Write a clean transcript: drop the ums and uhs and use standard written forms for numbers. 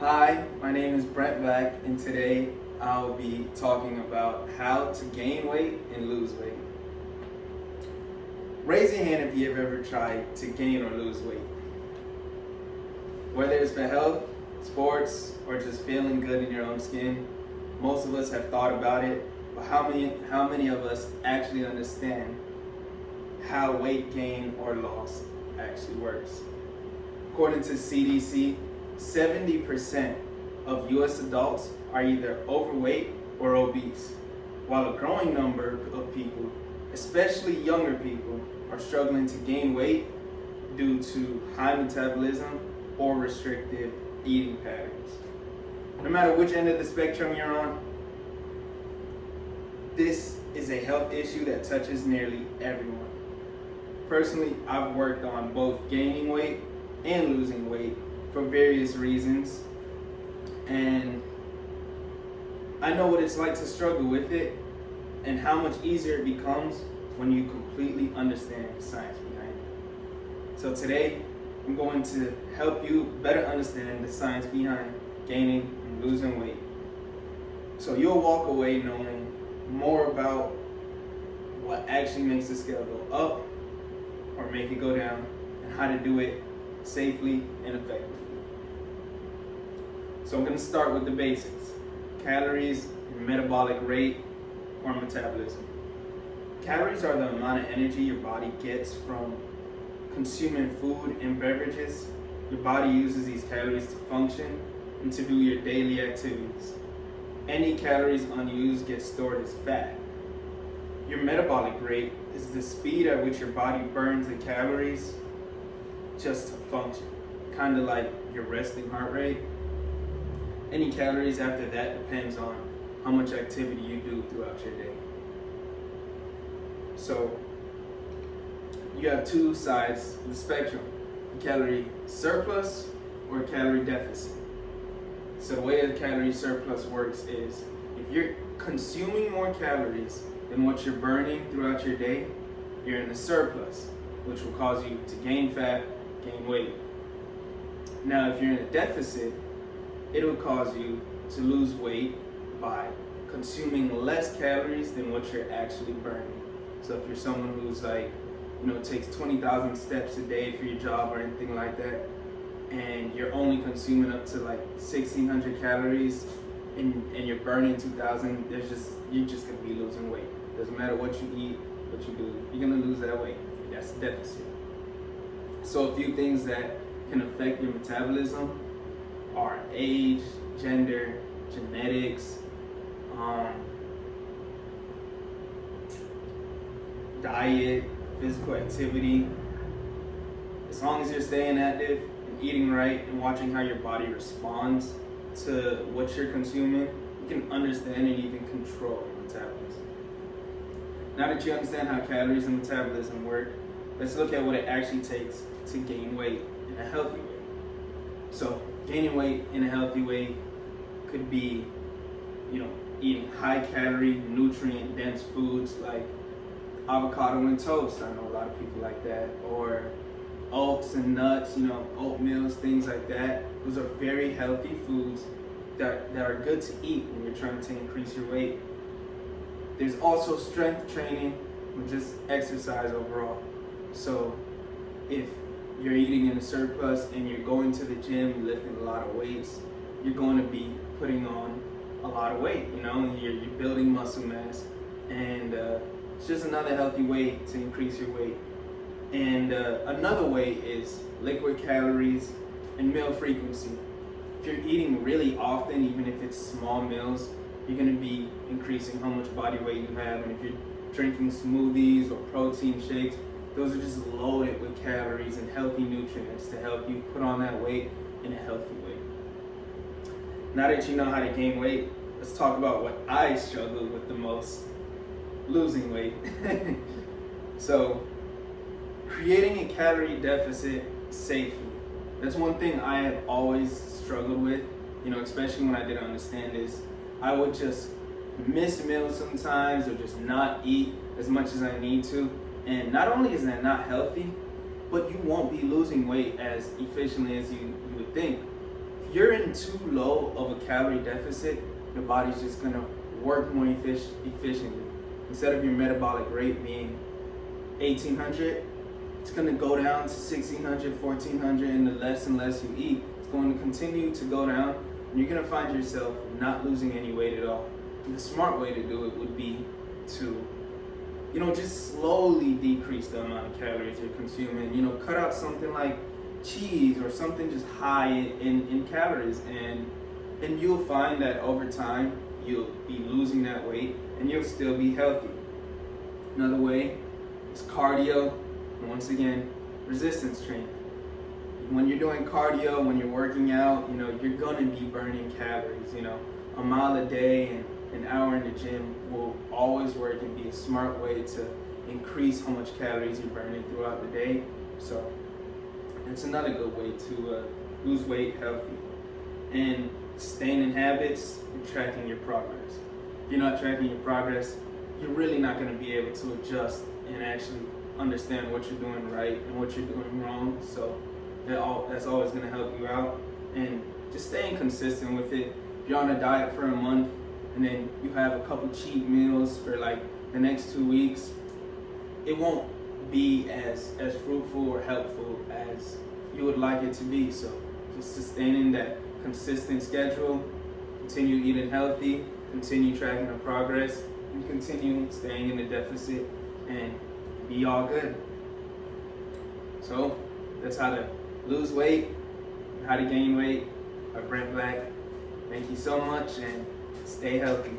Hi, my name is Brent Black, and today I'll be talking about how to gain weight and lose weight. Raise your hand if you've ever tried to gain or lose weight. Whether it's for health, sports, or just feeling good in your own skin, most of us have thought about it, but how many of us actually understand how weight gain or loss actually works? According to CDC, 70% of US adults are either overweight or obese, while a growing number of people, especially younger people, are struggling to gain weight due to high metabolism or restrictive eating patterns. No matter which end of the spectrum you're on, this is a health issue that touches nearly everyone. Personally, I've worked on both gaining weight and losing weight for various reasons, and I know what it's like to struggle with it and how much easier it becomes when you completely understand the science behind it. So today I'm going to help you better understand the science behind gaining and losing weight, so you'll walk away knowing more about what actually makes the scale go up or make it go down, and how to do it safely and effectively. So I'm going to start with the basics: calories and metabolic rate or metabolism. Calories are the amount of energy your body gets from consuming food and beverages. Your body uses these calories to function and to do your daily activities. Any calories unused get stored as fat. Your metabolic rate is the speed at which your body burns the calories just to function, kind of like your resting heart rate. Any calories after that depends on how much activity you do throughout your day. So you have two sides of the spectrum: a calorie surplus or a calorie deficit. So the way the calorie surplus works is, if you're consuming more calories than what you're burning throughout your day, you're in the surplus, which will cause you to gain fat, gain weight. Now, if you're in a deficit, it'll cause you to lose weight by consuming less calories than what you're actually burning. So if you're someone who's takes 20,000 steps a day for your job or anything like that, and you're only consuming up to 1,600 calories and you're burning 2,000, you're just gonna be losing weight. Doesn't matter what you eat, what you do, you're gonna lose that weight. That's a deficit. So a few things that can affect your metabolism are age, gender, genetics, diet, physical activity. As long as you're staying active and eating right and watching how your body responds to what you're consuming, you can understand and even control your metabolism. Now that you understand how calories and metabolism work, let's look at what it actually takes to gain weight in a healthy way. So gaining weight in a healthy way could be, eating high calorie, nutrient dense foods like avocado and toast. I know a lot of people like that. Or oats and nuts, oatmeals, things like that. Those are very healthy foods that are good to eat when you're trying to increase your weight. There's also strength training, or just exercise overall. So if you're eating in a surplus and you're going to the gym, lifting a lot of weights, you're going to be putting on a lot of weight, and you're building muscle mass, and it's just another healthy way to increase your weight. And another way is liquid calories and meal frequency. If you're eating really often, even if it's small meals, you're going to be increasing how much body weight you have. And if you're drinking smoothies or protein shakes, those are just loaded with calories and healthy nutrients to help you put on that weight in a healthy way. Now that you know how to gain weight, let's talk about what I struggle with the most: losing weight. So, creating a calorie deficit safely. That's one thing I have always struggled with, especially when I didn't understand this. I would just miss meals sometimes, or just not eat as much as I need to. And not only is that not healthy, but you won't be losing weight as efficiently as you would think. If you're in too low of a calorie deficit, your body's just gonna work more efficiently. Instead of your metabolic rate being 1800, it's gonna go down to 1600, 1400, and the less and less you eat, it's going to continue to go down, and you're gonna find yourself not losing any weight at all. And the smart way to do it would be to, just slowly decrease the amount of calories you're consuming. Cut out something like cheese or something just high in calories, and you'll find that over time you'll be losing that weight and you'll still be healthy. Another way is cardio. And once again, resistance training. When you're doing cardio, when you're working out, you're gonna be burning calories. A mile a day and an hour in the gym will always work and be a smart way to increase how much calories you're burning throughout the day. So it's another good way to lose weight healthy. And staying in habits and tracking your progress. If you're not tracking your progress, you're really not going to be able to adjust and actually understand what you're doing right and what you're doing wrong. So that's always going to help you out. And just staying consistent with it. If you're on a diet for a month and then you have a couple cheat meals for like the next 2 weeks, it won't be as fruitful or helpful as you would like it to be. So just sustaining that consistent schedule, continue eating healthy, continue tracking your progress, and continue staying in the deficit, and be all good. So that's how to lose weight, how to gain weight by Brent Black. Thank you so much, and stay healthy.